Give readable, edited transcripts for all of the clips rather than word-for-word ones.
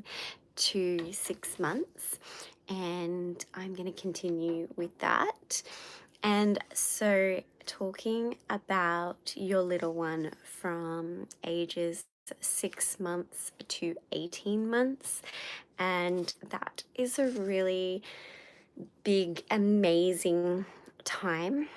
time to 6 months, and I'm going to continue with that. And so, talking about your little one from ages 6 months to 18 months, and that is a really big, amazing time.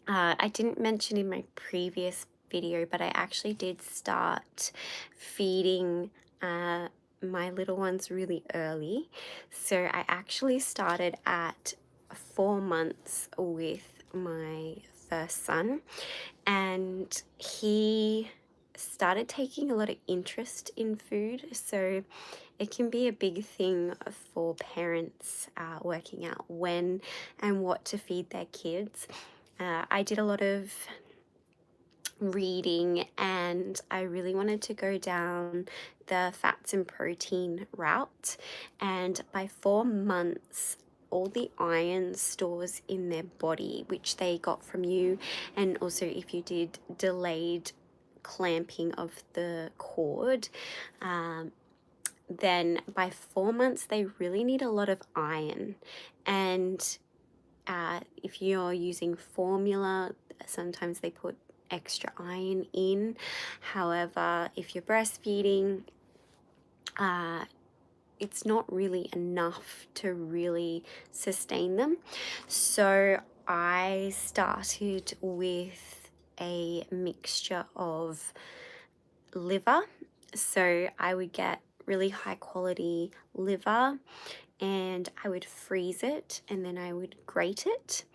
I didn't mention in my previous video, but I actually did start feeding my little ones really early. So I actually started at 4 months with my first son, and he started taking a lot of interest in food. So it can be a big thing for parents working out when and what to feed their kids. I did a lot of reading, and I really wanted to go down the fats and protein route. And by 4 months, all the iron stores in their body, which they got from you, and also if you did delayed clamping of the cord, then by 4 months they really need a lot of iron. And if you're using formula, sometimes they put extra iron in. However, if you're breastfeeding, it's not really enough to really sustain them. So I started with a mixture of liver. So I would get really high quality liver, and I would freeze it, and then I would grate it,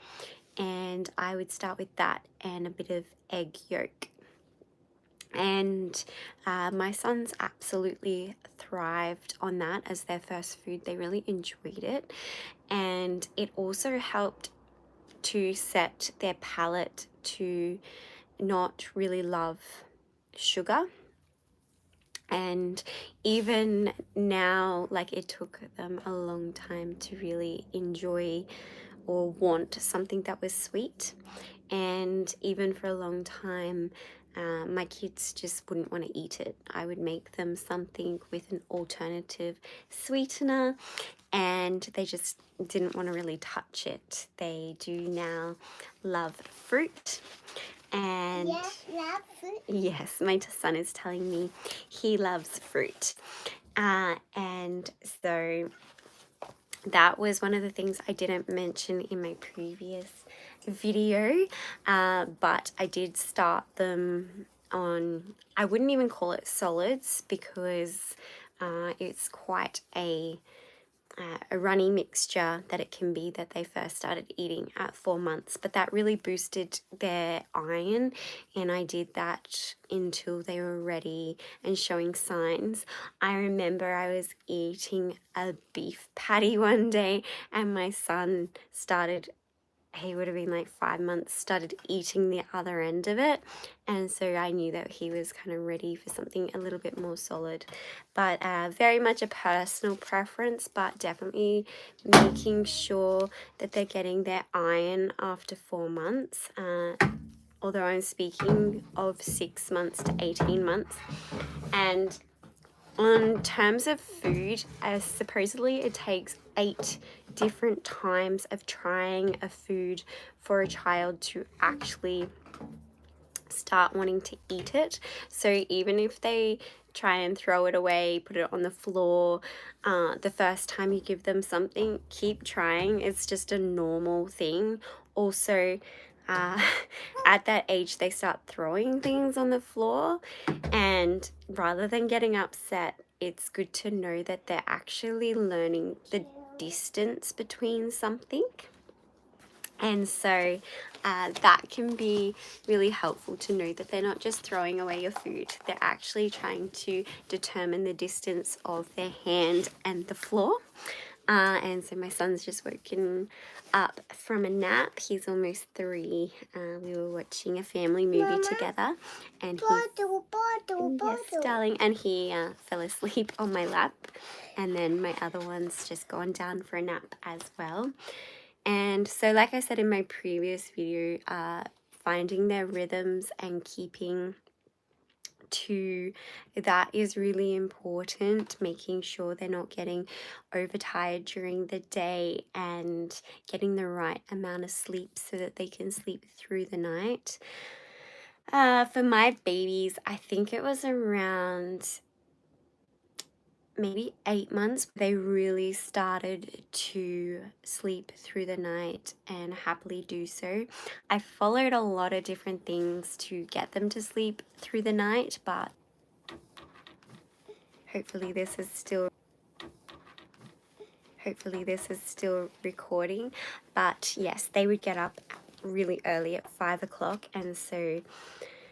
and I would start with that and a bit of egg yolk. And my sons absolutely thrived on that as their first food. They really enjoyed it, and it also helped to set their palate to not really love sugar. And even now, like, it took them a long time to really enjoy or want something that was sweet. And even for a long time, my kids just wouldn't want to eat it. I would make them something with an alternative sweetener, and they just didn't want to really touch it. They do now love fruit. And Yes, love fruit. yes, my son is telling me he loves fruit. And so that was one of the things I didn't mention in my previous video, but I did start them on, I wouldn't even call it solids, because it's quite a runny mixture that it can be that they first started eating at 4 months. But that really boosted their iron, and I did that until they were ready and showing signs. I remember I was eating a beef patty one day, and my son started, he would have been like 5 months, started eating the other end of it. And so I knew that he was kind of ready for something a little bit more solid. But very much a personal preference, but definitely making sure that they're getting their iron after 4 months. Although I'm speaking of 6 months to 18 months. And on terms of food, supposedly it takes 8 different times of trying a food for a child to actually start wanting to eat it. So even if they try and throw it away, put it on the floor, the first time you give them something, keep trying. It's just a normal thing. Also, at that age, they start throwing things on the floor, and rather than getting upset, it's good to know that they're actually learning the distance between something. And so that can be really helpful to know that they're not just throwing away your food, they're actually trying to determine the distance of their hand and the floor. And so my son's just woken up from a nap. He's almost 3. We were watching a family movie Mama, together, and bottle, yes, darling, and he fell asleep on my lap. And then my other one's just gone down for a nap as well. And so, like I said in my previous video, finding their rhythms and keeping too, that is really important, making sure they're not getting overtired during the day and getting the right amount of sleep so that they can sleep through the night. For my babies, I think it was around maybe 8 months, they really started to sleep through the night and happily do so. I followed a lot of different things to get them to sleep through the night, but hopefully this is still recording. But yes, they would get up really early at 5 o'clock, and so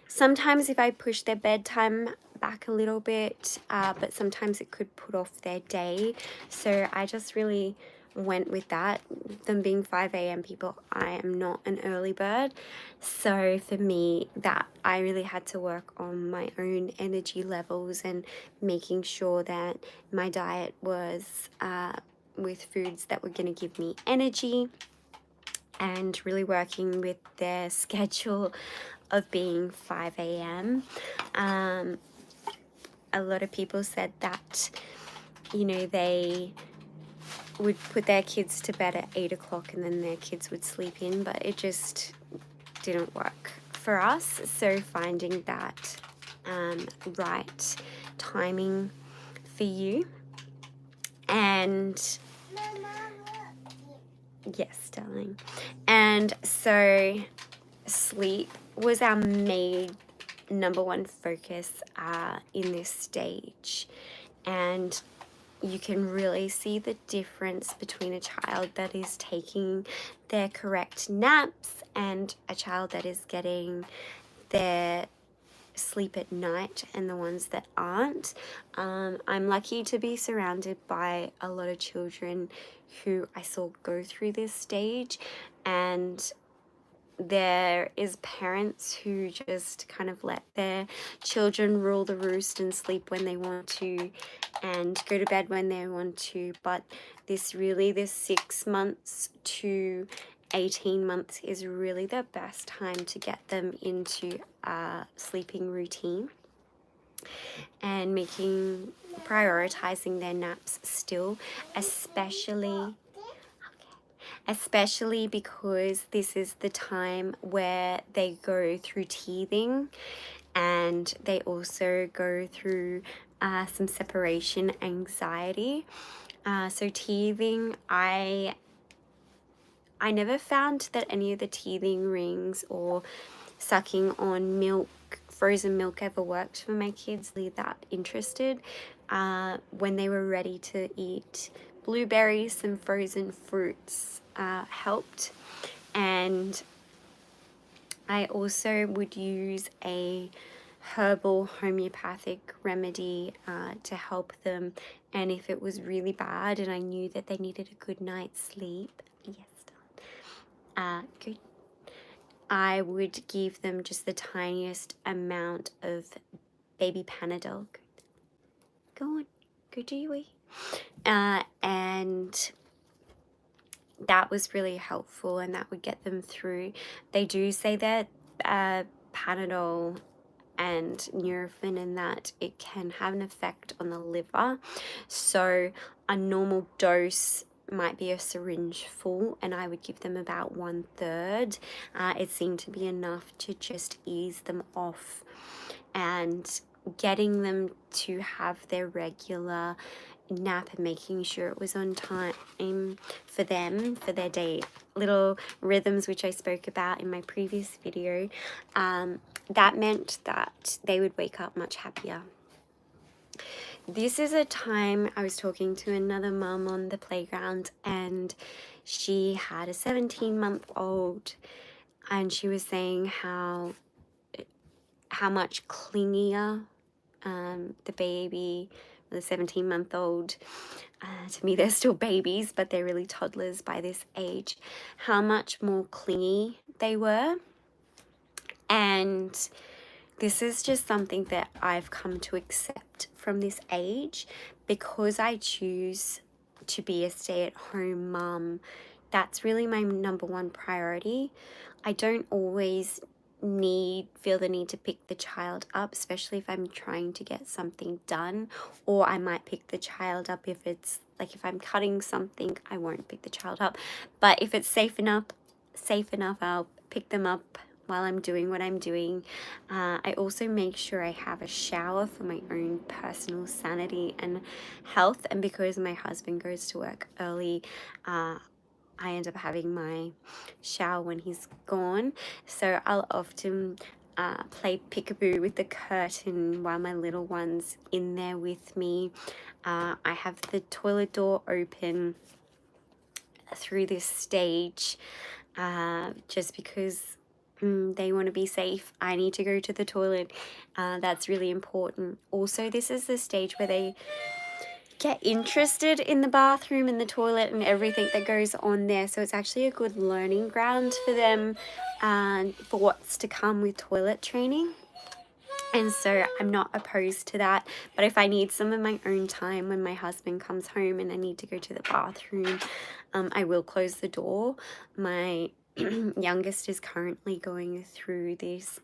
sometimes if I push their bedtime back a little bit, but sometimes it could put off their day. So I just really went with that. Them being 5 a.m. people, I am not an early bird. So for me, that I really had to work on my own energy levels and making sure that my diet was with foods that were going to give me energy, and really working with their schedule of being 5 a.m. A lot of people said that, they would put their kids to bed at 8 o'clock and then their kids would sleep in, but it just didn't work for us. So finding that right timing for you. And yes, darling. And so sleep was our number one focus in this stage. And you can really see the difference between a child that is taking their correct naps and a child that is getting their sleep at night and the ones that aren't. I'm lucky to be surrounded by a lot of children who I saw go through this stage, and there is parents who just kind of let their children rule the roost and sleep when they want to and go to bed when they want to. But this 6 months to 18 months is really the best time to get them into a sleeping routine and prioritizing their naps still, especially because this is the time where they go through teething, and they also go through some separation anxiety. So teething, I never found that any of the teething rings or sucking on frozen milk ever worked for my kids. They're that interested. When they were ready to eat blueberries, some frozen fruits helped. And I also would use a herbal homeopathic remedy to help them. And if it was really bad and I knew that they needed a good night's sleep, good, I would give them just the tiniest amount of baby Panadol. Go on, go do your wee. And that was really helpful, and that would get them through. They do say that Panadol and Nurofen and that it can have an effect on the liver. So a normal dose might be a syringe full, and I would give them about 1/3. It seemed to be enough to just ease them off, and getting them to have their regular nap and making sure it was on time for them, for their day, little rhythms which I spoke about in my previous video. That meant that they would wake up much happier. This is a time I was talking to another mum on the playground, and she had a 17-month-old, and she was saying how much clingier the baby, the 17-month-old, to me they're still babies, but they're really toddlers by this age, how much more clingy they were. And this is just something that I've come to accept from this age, because I choose to be a stay-at-home mum. That's really my number one priority. I don't always feel the need to pick the child up, especially if I'm trying to get something done, or I might pick the child up if it's like if I'm cutting something, I won't pick the child up. But if it's safe enough, I'll pick them up while I'm doing what I'm doing. I also make sure I have a shower for my own personal sanity and health. And because my husband goes to work early, I end up having my shower when he's gone. So I'll often play peekaboo with the curtain while my little one's in there with me. I have the toilet door open through this stage just because they want to be safe. I need to go to the toilet. That's really important. Also, this is the stage where they get interested in the bathroom and the toilet and everything that goes on there. So it's actually a good learning ground for them for what's to come with toilet training. And so I'm not opposed to that. But if I need some of my own time when my husband comes home and I need to go to the bathroom, I will close the door. My youngest is currently going through this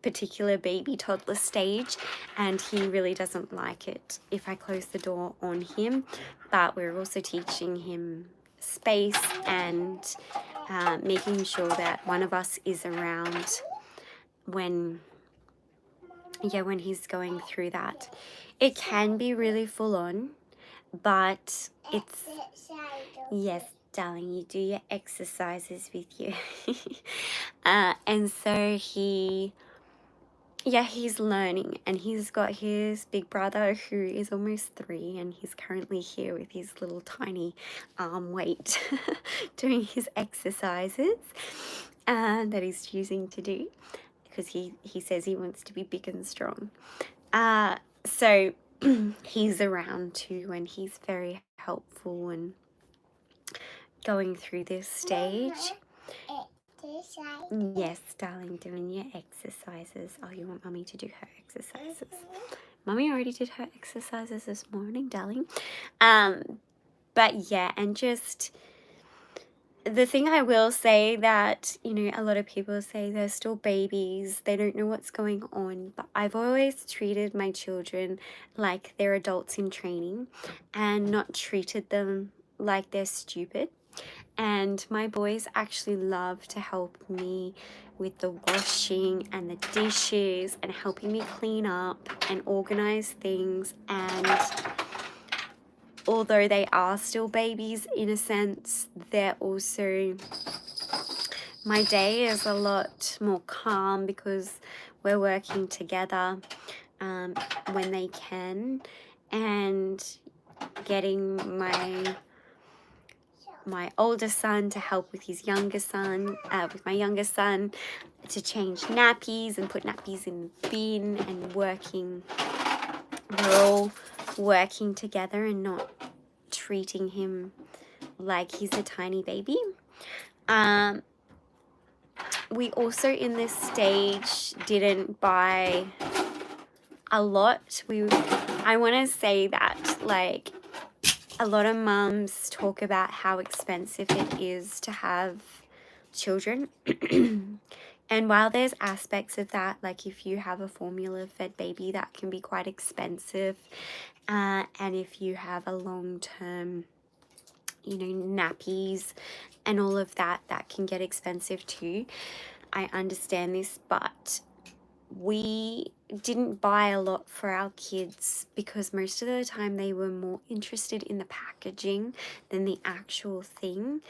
particular baby toddler stage, and he really doesn't like it if I close the door on him. But we're also teaching him space and making sure that one of us is around when he's going through that. It can be really full on, but it's, yes darling, you do your exercises with you. And so he's learning, and he's got his big brother who is almost 3, and he's currently here with his little tiny arm weight doing his exercises that he's choosing to do because he says he wants to be big and strong. So he's around too, and he's very helpful and going through this stage. Yes, darling, doing your exercises. Oh, you want Mummy to do her exercises? Mummy already did her exercises this morning, darling. But yeah, and just the thing I will say that, a lot of people say they're still babies, they don't know what's going on, but I've always treated my children like they're adults in training and not treated them like they're stupid. And my boys actually love to help me with the washing and the dishes and helping me clean up and organize things. And although they are still babies in a sense, they're also, my day is a lot more calm because we're working together when they can, and getting my older son to help with his younger son, with my youngest son, to change nappies and put nappies in the bin, and we're all working together and not treating him like he's a tiny baby. We also in this stage didn't buy a lot. I want to say that, like, a lot of mums talk about how expensive it is to have children. And while there's aspects of that, like if you have a formula-fed baby, that can be quite expensive. And if you have a long-term, nappies and all of that, that can get expensive too. I understand this, but we didn't buy a lot for our kids because most of the time they were more interested in the packaging than the actual thing.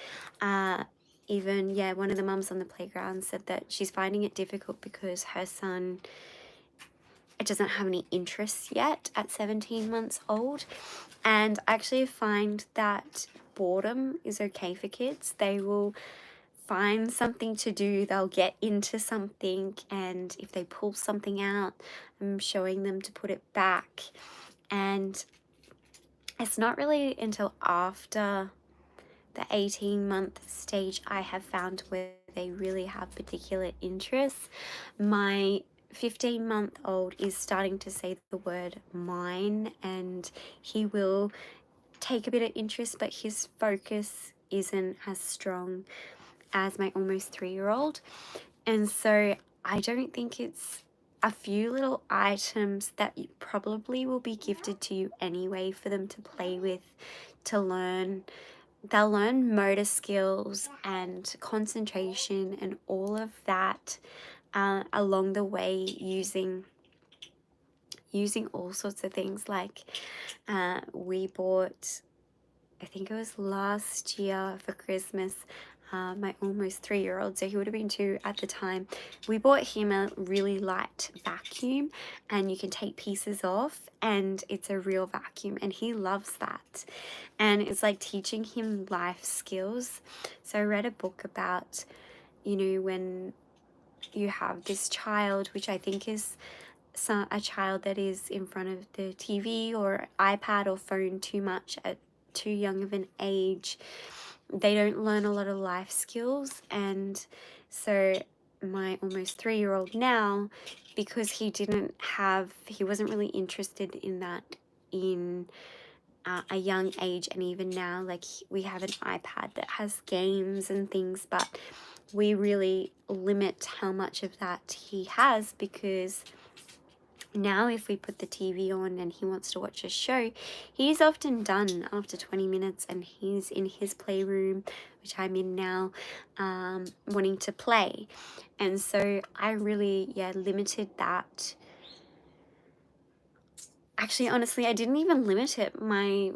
Even, one of the mums on the playground said that she's finding it difficult because her son, it doesn't have any interests yet at 17 months old. And I actually find that boredom is okay for kids. They will find something to do, they'll get into something, and if they pull something out, I'm showing them to put it back. And it's not really until after the 18-month stage I have found where they really have particular interests. My 15-month-old is starting to say the word mine, and he will take a bit of interest, but his focus isn't as strong as my almost 3-year-old. And so I don't think it's a few little items that probably will be gifted to you anyway for them to play with, to learn. They'll learn motor skills and concentration and all of that along the way using all sorts of things. Like we bought, I think it was last year for Christmas, my almost 3-year-old, so he would have been 2 at the time, we bought him a really light vacuum, and you can take pieces off and it's a real vacuum, and he loves that. And it's like teaching him life skills. So I read a book about, when you have this child, which I think is a child that is in front of the TV or iPad or phone too much at too young of an age, they don't learn a lot of life skills. And so my almost 3-year-old now, because he wasn't really interested in that in a young age, and even now, like, we have an iPad that has games and things, but we really limit how much of that he has, because now if we put the TV on and he wants to watch a show, he's often done after 20 minutes and he's in his playroom, which I'm in now, wanting to play. And so I really, limited that. Actually, honestly, I didn't even limit it. My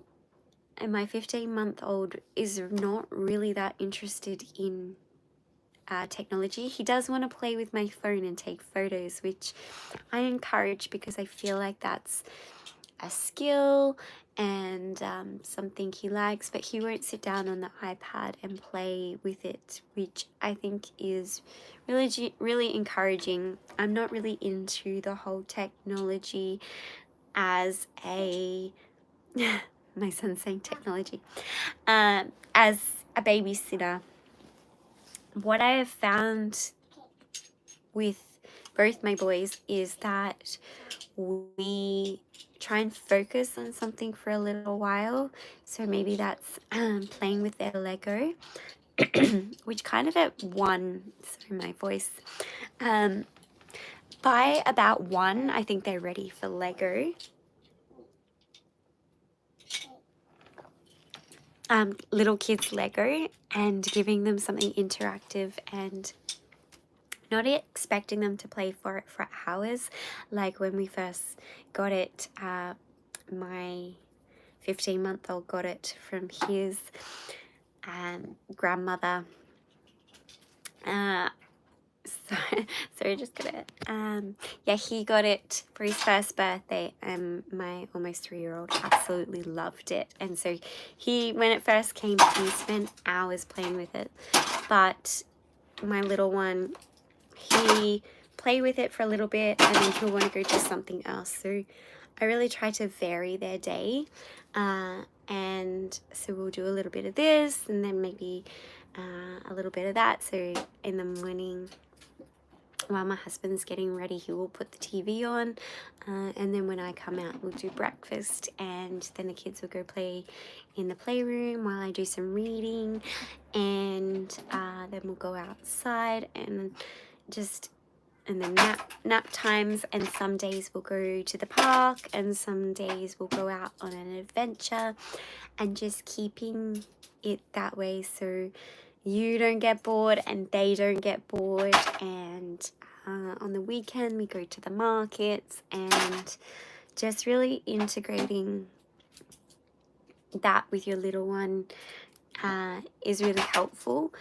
15-month-old is not really that interested in technology. He does want to play with my phone and take photos, which I encourage because I feel like that's a skill and something he likes, but he won't sit down on the iPad and play with it, which I think is really encouraging. I'm not really into the whole technology as a my son's saying technology as a babysitter. What I have found with both my boys is that we try and focus on something for a little while. So maybe that's playing with their Lego, which kind of at 1, sorry my voice, by about 1, I think they're ready for Lego. Little kids Lego, and giving them something interactive and not expecting them to play for it for hours. Like when we first got it, my 15-month-old got it from his grandmother. Sorry, just got it. He got it for his first birthday, and my almost 3-year-old absolutely loved it. And so when it first came, he spent hours playing with it. But my little one, he play with it for a little bit and then he'll want to go do something else. So I really try to vary their day, and so we'll do a little bit of this and then maybe a little bit of that. So in the morning, while my husband's getting ready, he will put the TV on, and then when I come out, we'll do breakfast, and then the kids will go play in the playroom while I do some reading, and then we'll go outside and then nap times. And some days we'll go to the park, and some days we'll go out on an adventure, and just keeping it that way so you don't get bored and they don't get bored. And on the weekend we go to the markets, and just really integrating that with your little one is really helpful.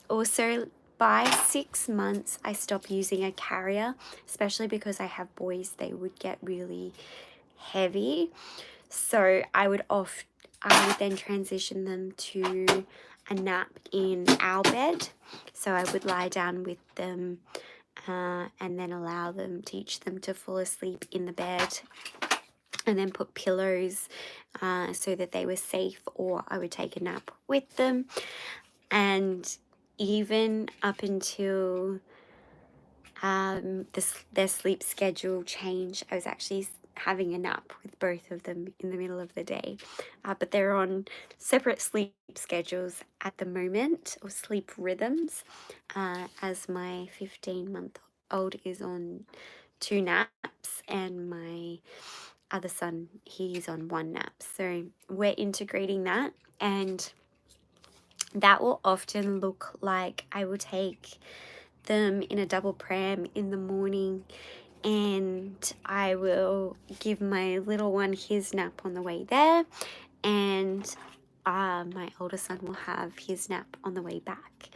Also, by 6 months I stopped using a carrier, especially because I have boys. They would get really heavy, so I would then transition them to a nap in our bed. So I would lie down with them and then teach them to fall asleep in the bed, and then put pillows so that they were safe, or I would take a nap with them. And even up until their sleep schedule changed, I was actually having a nap with both of them in the middle of the day. But they're on separate sleep schedules at the moment, or sleep rhythms, as my 15-month-old is on 2 naps and my other son, he's on 1 nap. So we're integrating that, and that will often look like I will take them in a double pram in the morning, and I will give my little one his nap on the way there, and my older son will have his nap on the way back.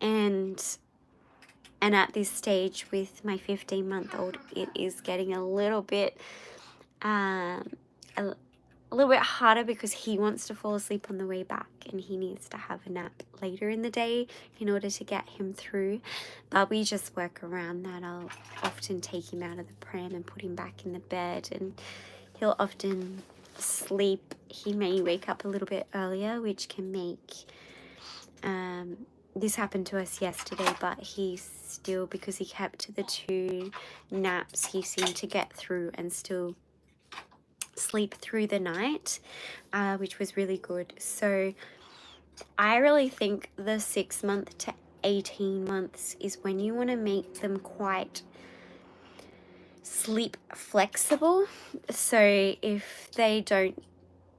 And at this stage with my 15-month-old, it is getting a little bit a little bit harder, because he wants to fall asleep on the way back and he needs to have a nap later in the day in order to get him through. But we just work around that. I'll often take him out of the pram and put him back in the bed, and he'll often sleep. He may wake up a little bit earlier, which can make this happened to us yesterday, but he still, because he kept to the 2 naps, he seemed to get through and still sleep through the night, which was really good. So I really think the 6 month to 18 months is when you want to make them quite sleep flexible. So if they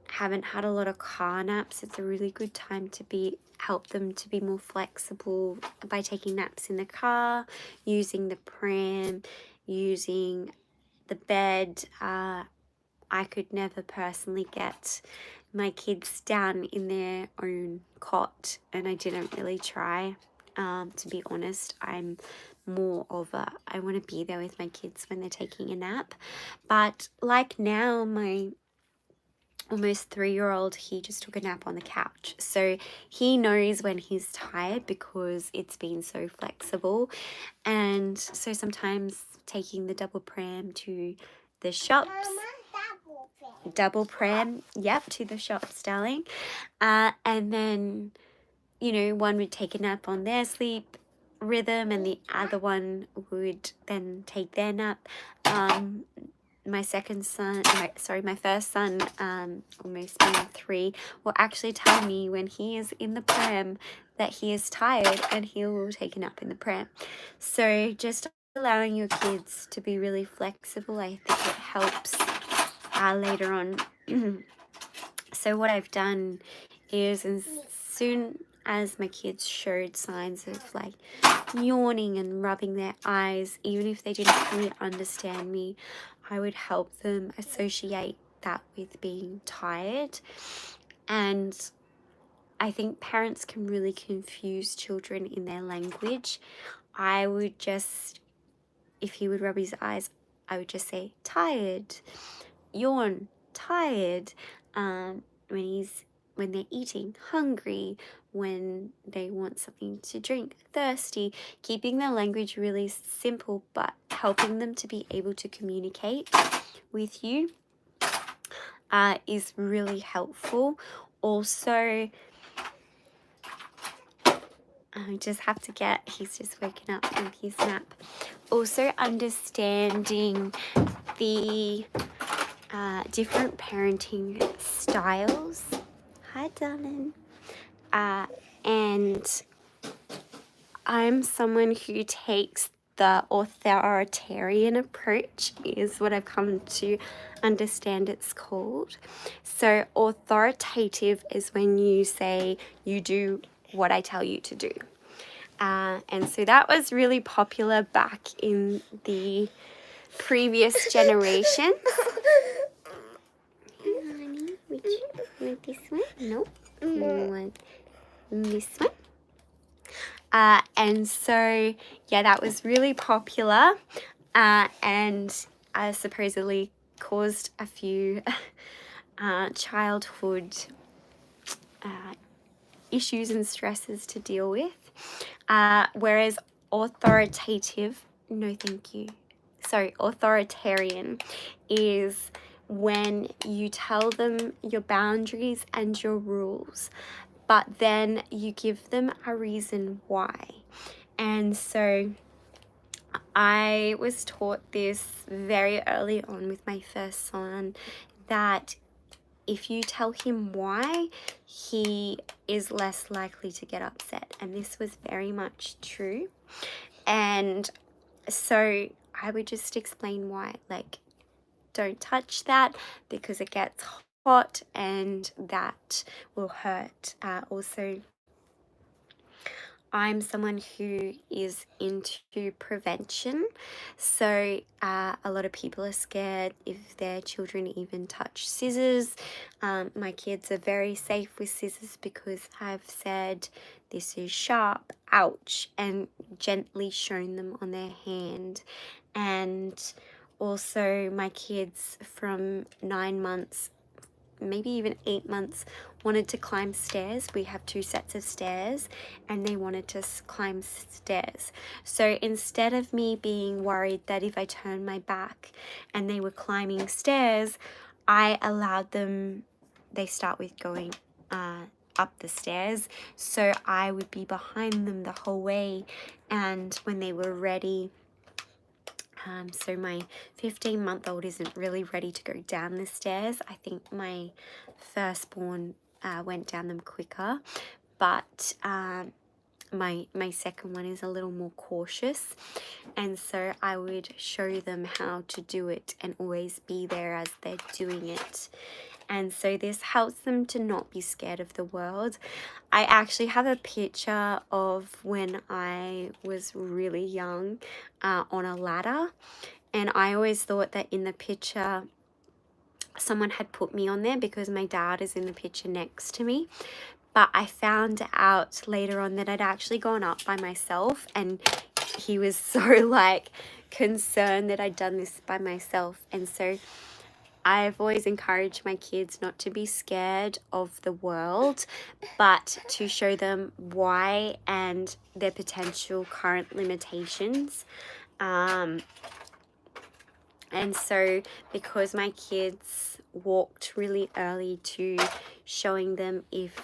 haven't had a lot of car naps, it's a really good time to help them to be more flexible by taking naps in the car, using the pram, using the bed. I could never personally get my kids down in their own cot, and I didn't really try. To be honest, I'm more of I want to be there with my kids when they're taking a nap. But like now, my almost 3-year-old, he just took a nap on the couch. So he knows when he's tired because it's been so flexible. And so sometimes taking the double pram to the shops. Double pram, yep, to the shops, darling. And then, one would take a nap on their sleep rhythm and the other one would then take their nap. My first son, almost being 3, will actually tell me when he is in the pram that he is tired, and he will take a nap in the pram. So just allowing your kids to be really flexible, I think it helps later on. So what I've done is, as soon as my kids showed signs of like yawning and rubbing their eyes, even if they didn't fully understand me, I would help them associate that with being tired. And I think parents can really confuse children in their language. I would just, if he would rub his eyes, I would just say tired, yawn, tired, when they're eating, hungry, when they want something to drink, thirsty, keeping their language really simple, but helping them to be able to communicate with you is really helpful. Also, I just have to he's just woken up from his nap. Also understanding the different parenting styles. Hi, darling. And I'm someone who takes the authoritarian approach, is what I've come to understand it's called. So authoritative is when you say you do what I tell you to do. And so that was really popular back in the previous generations. Honey, which you want this one? Nope. You want this one? And so, yeah, that was really popular, and supposedly caused a few childhood issues and stresses to deal with. Whereas authoritative, no thank you. Sorry, authoritarian is when you tell them your boundaries and your rules, but then you give them a reason why. And so I was taught this very early on with my first son, that if you tell him why, he is less likely to get upset. And this was very much true. And so I would just explain why, like, don't touch that because it gets hot and that will hurt. Also, I'm someone who is into prevention, so a lot of people are scared if their children even touch scissors. My kids are very safe with scissors because I've said this is sharp, ouch, and gently shown them on their hand. And also my kids from 9 months, maybe even 8 months, wanted to climb stairs. We have 2 sets of stairs and they wanted to climb stairs. So instead of me being worried that if I turned my back and they were climbing stairs, I allowed them, they start with going up the stairs, so I would be behind them the whole way, and when they were ready, so my 15-month-old isn't really ready to go down the stairs. I think my firstborn went down them quicker, but my second one is a little more cautious, and so I would show them how to do it and always be there as they're doing it. And so this helps them to not be scared of the world. I actually have a picture of when I was really young on a ladder, and I always thought that in the picture someone had put me on there because my dad is in the picture next to me. But I found out later on that I'd actually gone up by myself, and he was so like concerned that I'd done this by myself. And so I've always encouraged my kids not to be scared of the world, but to show them why and their potential current limitations. And so because my kids walked really early, to showing them if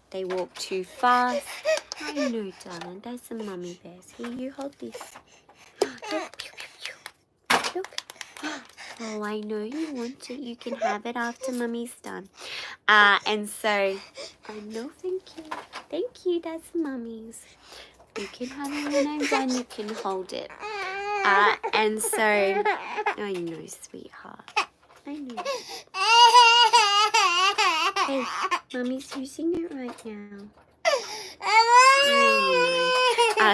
they walk too fast. I know, darling, there's some mummy bears. Here, you hold this. Look. Oh, I know you want it. You can have it after mummy's done. And so, I know, thank you. Thank you, that's mummy's. You can have it when I'm done. You can hold it. And so, I know, sweetheart. I know. Hey, mummy's using it right now.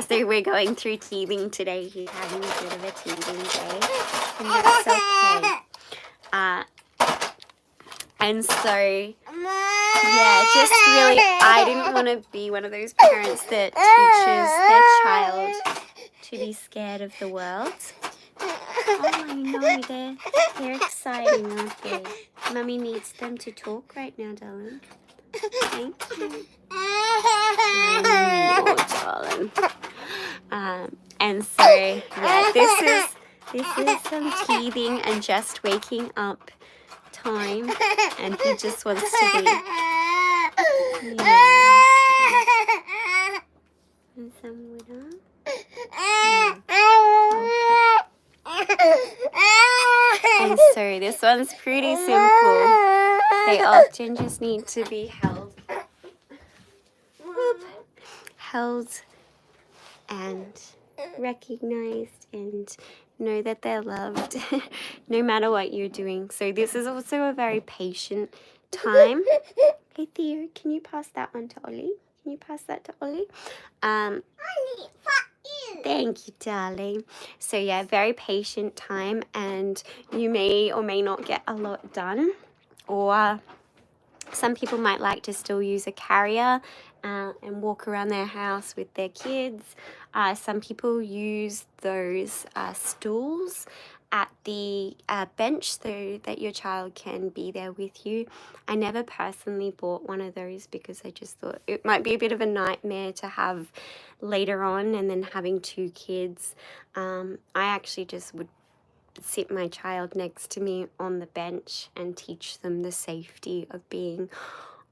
So we're going through teething today. He's having a bit of a teething day, and that's okay. And so, yeah, just really, I didn't want to be one of those parents that teaches their child to be scared of the world. Oh, I know, they're exciting, aren't they? Mummy needs them to talk right now, darling. Thank you. Oh, darling. And so, yeah, this is some teething and just waking up time, and he just wants to be. Yeah. And some water. Yeah. Okay. And so this one's pretty simple. They often just need to be held. Held and recognized and know that they're loved no matter what you're doing. So this is also a very patient time. Hey Theo, can you pass that one to Ollie? Can you pass that to Ollie? Thank you, darling. So yeah, very patient time, and you may or may not get a lot done, or some people might like to still use a carrier and walk around their house with their kids. Some people use those stools at the bench so that your child can be there with you. I never personally bought one of those because I just thought it might be a bit of a nightmare to have later on, and then having 2 kids. I actually just would sit my child next to me on the bench and teach them the safety of being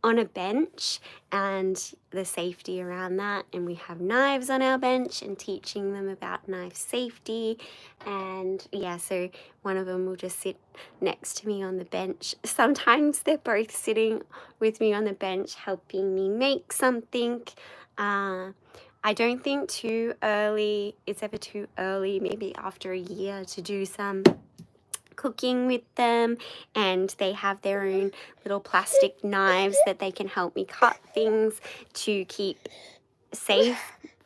on a bench and the safety around that, and we have knives on our bench and teaching them about knife safety. And yeah, so one of them will just sit next to me on the bench. Sometimes they're both sitting with me on the bench helping me make something. I don't think it's ever too early, maybe after a year, to do some cooking with them, and they have their own little plastic knives that they can help me cut things to keep safe.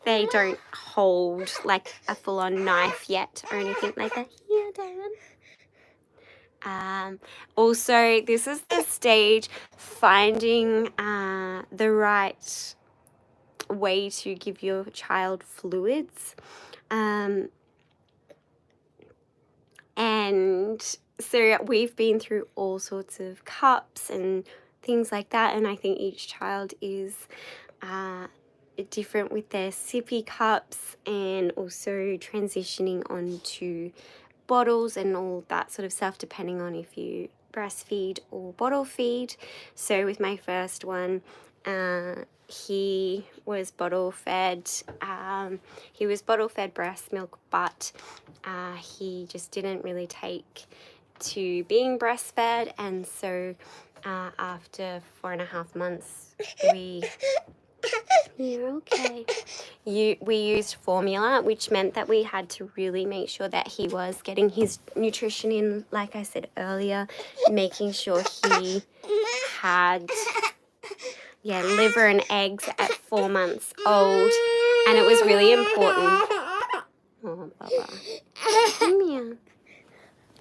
They don't hold like a full-on knife yet or anything like that. Here, Darren. Also, this is the stage finding the right way to give your child fluids. And so we've been through all sorts of cups and things like that, and I think each child is different with their sippy cups, and also transitioning onto bottles and all that sort of stuff depending on if you breastfeed or bottle feed. So with my first one, he was bottle fed. He was bottle fed breast milk, but he just didn't really take to being breastfed, and so after 4.5 months, you're okay. We used formula, which meant that we had to really make sure that he was getting his nutrition in, like I said earlier, making sure he had liver and eggs at 4 months old, and it was really important. Oh, Baba. Come here.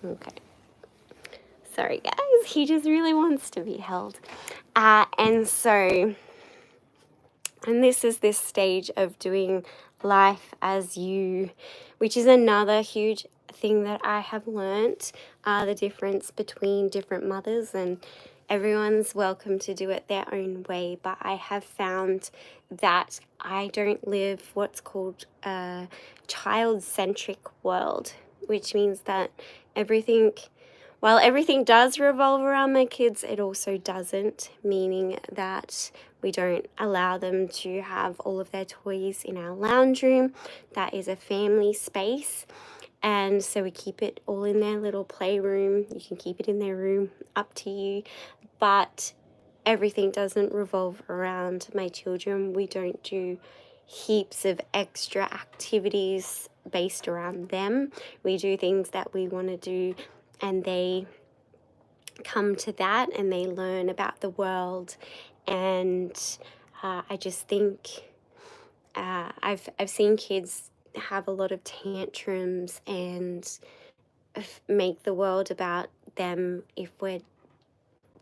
Okay. Sorry, guys. He just really wants to be held. And this is this stage of doing life as you, which is another huge thing that I have learnt, the difference between different mothers, and everyone's welcome to do it their own way. But I have found that I don't live what's called a child-centric world, which means that while everything does revolve around my kids, it also doesn't, meaning that we don't allow them to have all of their toys in our lounge room. That is a family space. And so we keep it all in their little playroom. You can keep it in their room, up to you. But everything doesn't revolve around my children. We don't do heaps of extra activities based around them. We do things that we want to do, and they come to that and they learn about the world. And I just think I've seen kids have a lot of tantrums and make the world about them if we're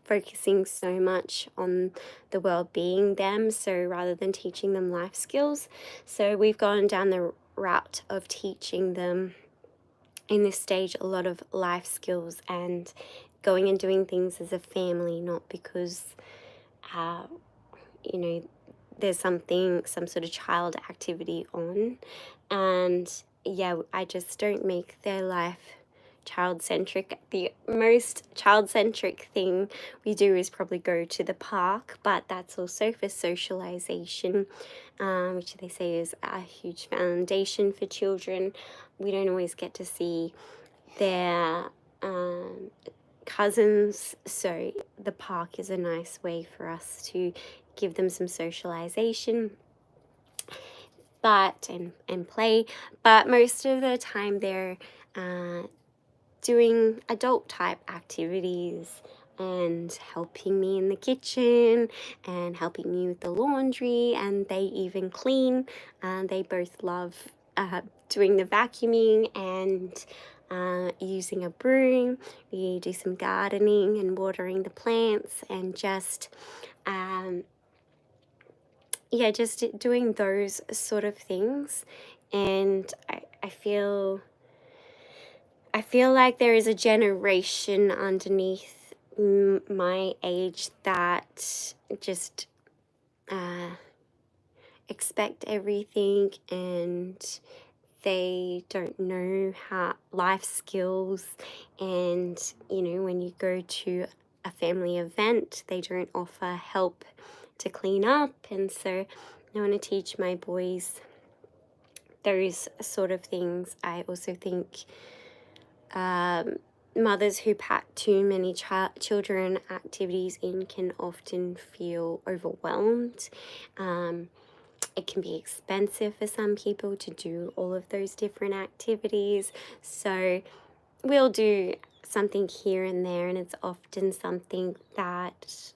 focusing so much on the world being them, so rather than teaching them life skills. So we've gone down the route of teaching them in this stage a lot of life skills and going and doing things as a family, not because there's some sort of child activity on. And yeah, I just don't make their life child-centric. The most child-centric thing we do is probably go to the park, but that's also for socialization, which they say is a huge foundation for children. We don't always get to see their cousins, so the park is a nice way for us to give them some socialization and play. But most of the time they're doing adult type activities and helping me in the kitchen and helping me with the laundry, and they even clean. They both love doing the vacuuming and using a broom. We do some gardening and watering the plants, and just doing those sort of things. And I feel like there is a generation underneath my age that just expect everything, and they don't know how life skills. And when you go to a family event, they don't offer help to clean up. And so I want to teach my boys those sort of things. I also think mothers who pack too many children activities in can often feel overwhelmed. It can be expensive for some people to do all of those different activities. So we'll do something here and there, and it's often something that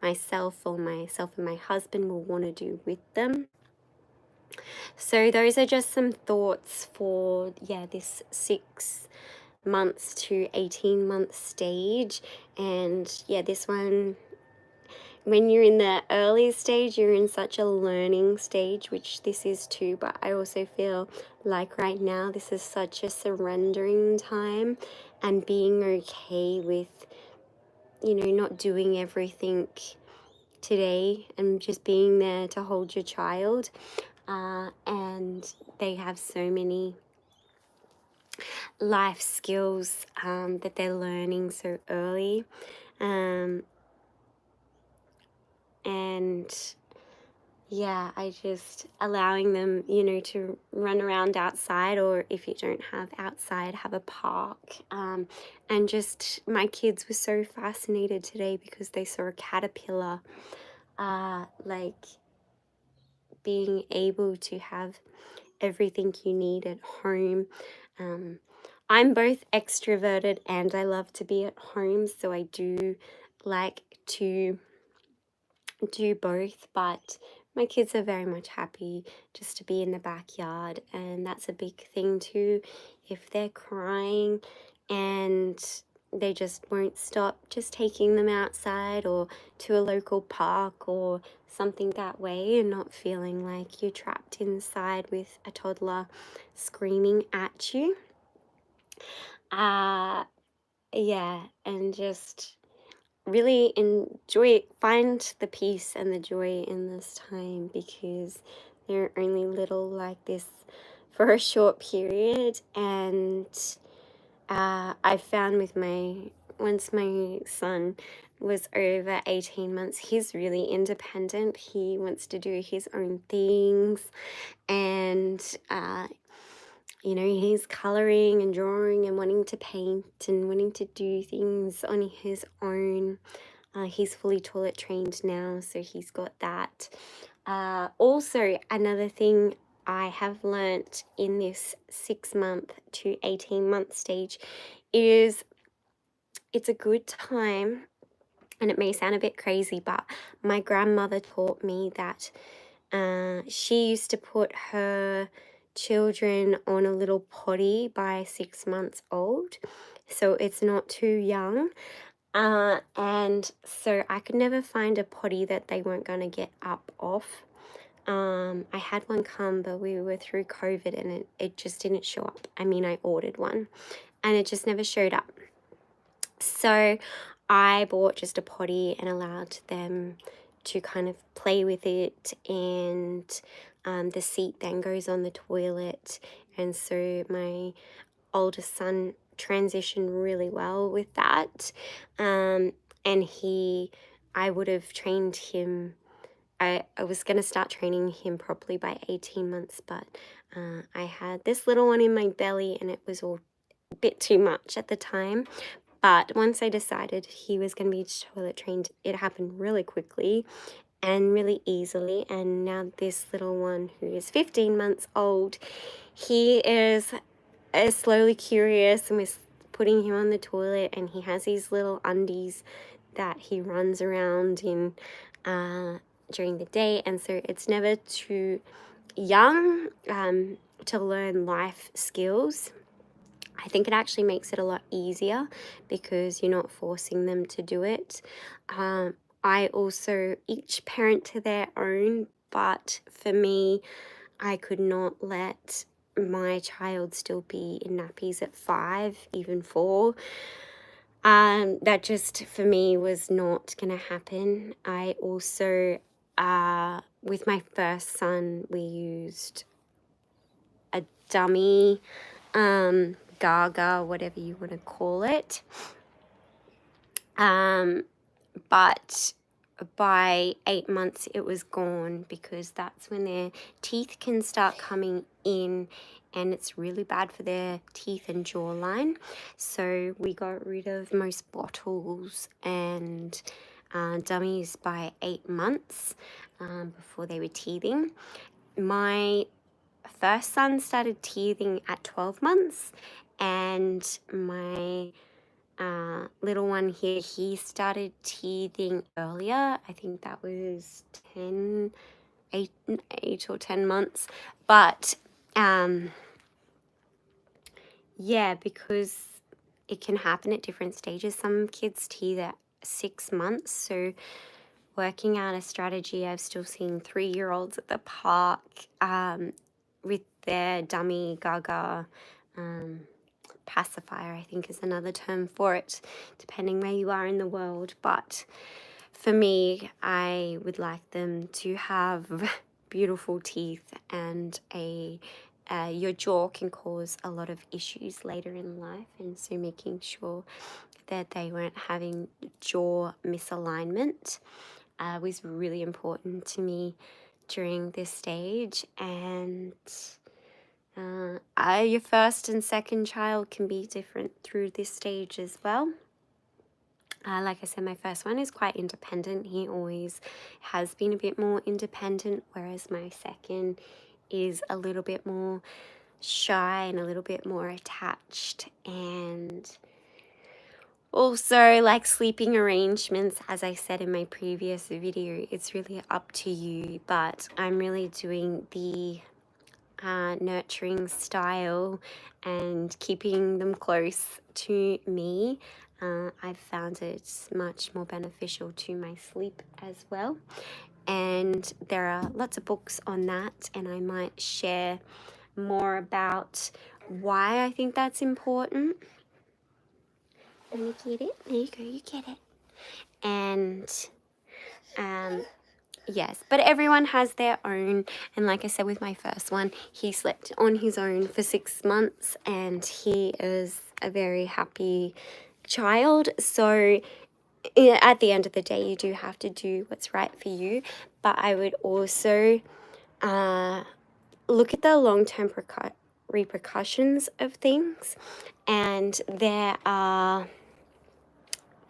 myself and my husband will want to do with them. So those are just some thoughts for this 6 months to 18-month stage. And this one, when you're in the early stage, you're in such a learning stage, which this is too, but I also feel like right now this is such a surrendering time and being okay with, not doing everything today and just being there to hold your child. And they have so many life skills that they're learning so early. And I just allowing them, to run around outside, or if you don't have outside, have a park. And just my kids were so fascinated today because they saw a caterpillar, like being able to have everything you need at home. I'm both extroverted and I love to be at home, so I do like to do both, but my kids are very much happy just to be in the backyard, and that's a big thing too. If they're crying and they just won't stop, just taking them outside or to a local park or something that way, and not feeling like you're trapped inside with a toddler screaming at you. And just really find the peace and the joy in this time, because they're only little like this for a short period. And I found once my son was over 18 months, he's really independent. He wants to do his own things, and he's coloring and drawing and wanting to paint and wanting to do things on his own. He's fully toilet trained now, so he's got that. Also, another thing I have learnt in this 6-month to 18-month stage is it's a good time, and it may sound a bit crazy, but my grandmother taught me that she used to put her children on a little potty by 6 months old, so it's not too young. And so I could never find a potty that they weren't going to get up off. I had one come, but we were through COVID and it just didn't show up. I mean, I ordered one and it just never showed up. So I bought just a potty and allowed them to kind of play with it, and the seat then goes on the toilet. And so my oldest son transitioned really well with that. And I would have trained him. I was going to start training him properly by 18 months, but I had this little one in my belly and it was all a bit too much at the time. But once I decided he was going to be toilet trained, it happened really quickly and really easily. And now this little one, who is 15 months old, he is slowly curious, and we're putting him on the toilet, and he has these little undies that he runs around in during the day. And so it's never too young to learn life skills. I think it actually makes it a lot easier because you're not forcing them to do it. I also, each parent to their own, but for me, I could not let my child still be in nappies at 5, even 4. That just, for me, was not going to happen. I also, with my first son, we used a dummy, Gaga, whatever you want to call it. But by 8 months it was gone, because that's when their teeth can start coming in, and it's really bad for their teeth and jawline. So we got rid of most bottles and dummies by 8 months, before they were teething. My first son started teething at 12 months, and my little one here, he started teething earlier. I think that was 8 or 10 months. But yeah, because it can happen at different stages. Some kids teeth at 6 months. So working out a strategy, I've still seen 3-year-olds at the park with their dummy gaga pacifier, I think is another term for it, depending where you are in the world. But for me, I would like them to have beautiful teeth, and your jaw can cause a lot of issues later in life, and so making sure that they weren't having jaw misalignment was really important to me during this stage. And your first and second child can be different through this stage as well. Like I said, my first one is quite independent. He always has been a bit more independent, whereas my second is a little bit more shy and a little bit more attached. And also, like sleeping arrangements, as I said in my previous video, it's really up to you, but I'm really doing the nurturing style and keeping them close to me. I've found it's much more beneficial to my sleep as well. And there are lots of books on that, and I might share more about why I think that's important. Let me get it. There you go, you get it. And yes, but everyone has their own. And like I said, with my first one, he slept on his own for 6 months, and he is a very happy child. So at the end of the day, you do have to do what's right for you. But I would also look at the long-term repercussions of things. And there are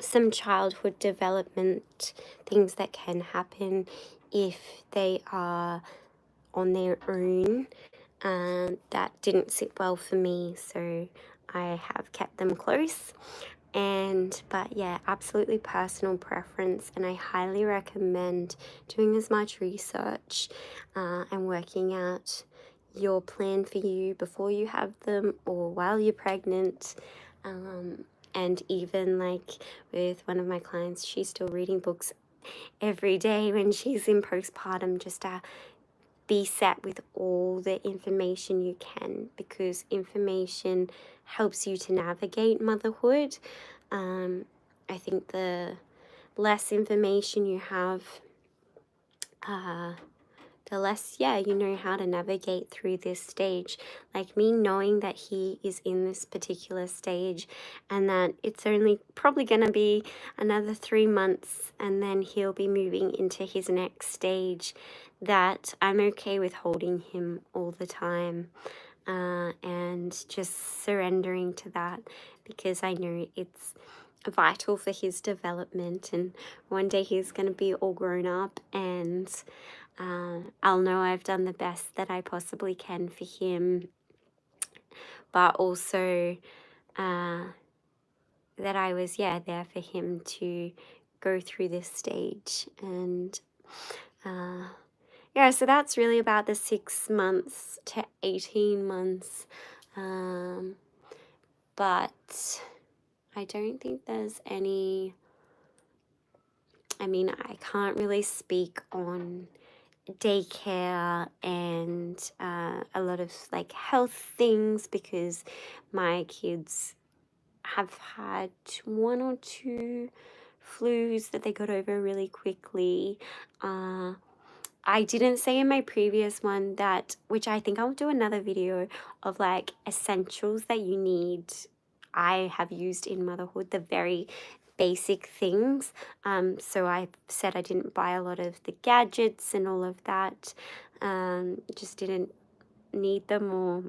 some childhood development things that can happen if they are on their own, that didn't sit well for me, so I have kept them close. But yeah, absolutely personal preference, and I highly recommend doing as much research and working out your plan for you before you have them or while you're pregnant. And even like with one of my clients, she's still reading books every day when she's in postpartum, just to be set with all the information you can, because information helps you to navigate motherhood. I think the less information you have, the less, you know how to navigate through this stage. Like me knowing that he is in this particular stage, and that it's only probably going to be another 3 months and then he'll be moving into his next stage, that I'm okay with holding him all the time, and just surrendering to that, because I know it's vital for his development, and one day he's going to be all grown up, and I'll know I've done the best that I possibly can for him, but also that I was, there for him to go through this stage. And so that's really about the 6 months to 18 months. But I don't think there's any, I can't really speak on daycare and a lot of like health things, because my kids have had 1 or 2 flus that they got over really quickly. I didn't say in my previous one that, which I think I'll do another video of, like essentials that you need. I have used in motherhood, the very basic things. So I said I didn't buy a lot of the gadgets and all of that. Just didn't need them, or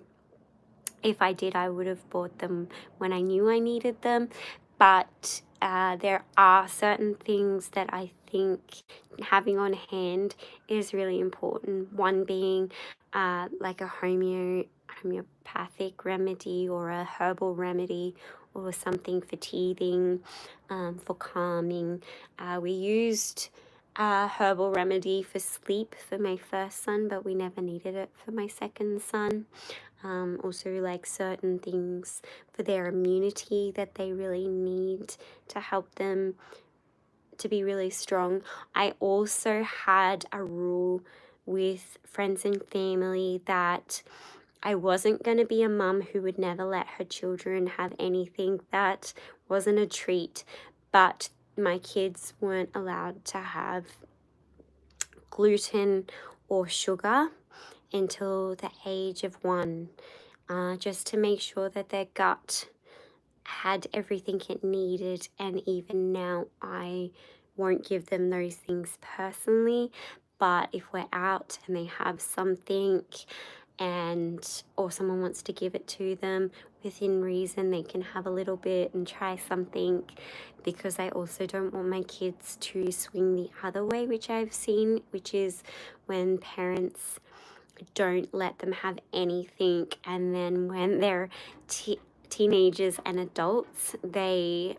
if I did, I would have bought them when I knew I needed them. But there are certain things that I think having on hand is really important. One being like a homeopathic remedy or a herbal remedy or something for teething, for calming. We used a herbal remedy for sleep for my first son, but we never needed it for my second son. Also like certain things for their immunity that they really need to help them to be really strong. I also had a rule with friends and family that I wasn't going to be a mum who would never let her children have anything that wasn't a treat, but my kids weren't allowed to have gluten or sugar until the age of 1, just to make sure that their gut had everything it needed. And even now, I won't give them those things personally, but if we're out and they have something or someone wants to give it to them within reason, they can have a little bit and try something, because I also don't want my kids to swing the other way, which I've seen, which is when parents don't let them have anything, and then when they're teenagers and adults, they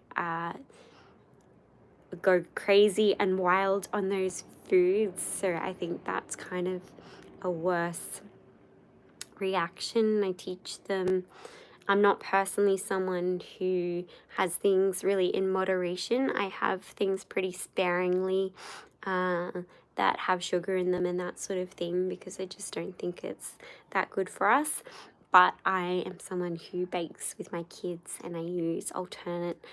go crazy and wild on those foods. So I think that's kind of a worse reaction. I teach them, I'm not personally someone who has things really in moderation. I have things pretty sparingly that have sugar in them and that sort of thing, because I just don't think it's that good for us. But I am someone who bakes with my kids, and I use alternate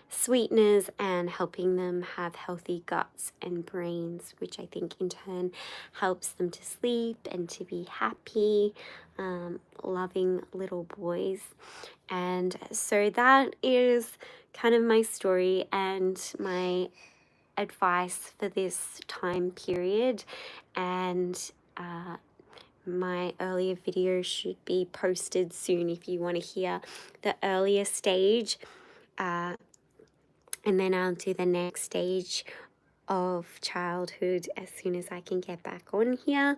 sweeteners and helping them have healthy guts and brains, which I think in turn helps them to sleep and to be happy, loving little boys. And so that is kind of my story and my advice for this time period. And my earlier video should be posted soon if you want to hear the earlier stage. And then I'll do the next stage of childhood as soon as I can get back on here.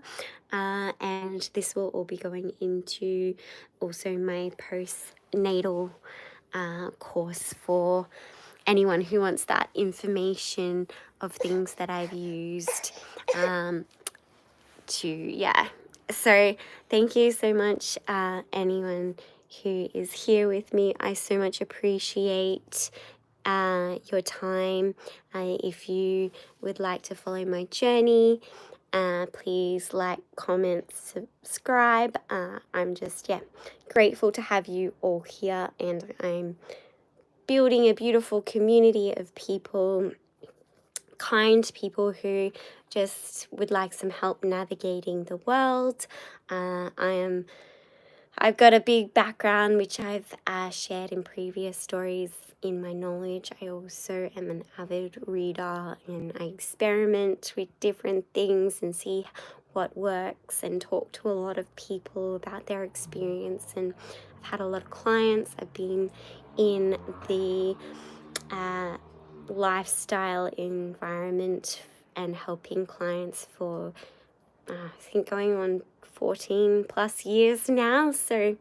And this will all be going into also my postnatal course for anyone who wants that information of things that I've used So thank you so much, anyone who is here with me. I so much appreciate your time. If you would like to follow my journey, please like, comment, subscribe. I'm just grateful to have you all here, and I'm building a beautiful community of people, kind people who just would like some help navigating the world. I've got a big background, which I've shared in previous stories in my knowledge. I also am an avid reader, and I experiment with different things and see what works and talk to a lot of people about their experience. And I've had a lot of clients. I've been in the lifestyle environment and helping clients for I think going on 14 plus years now. So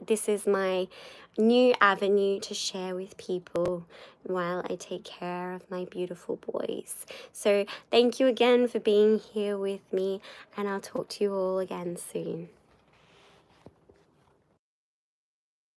this is my new avenue to share with people while I take care of my beautiful boys. So thank you again for being here with me, and I'll talk to you all again soon.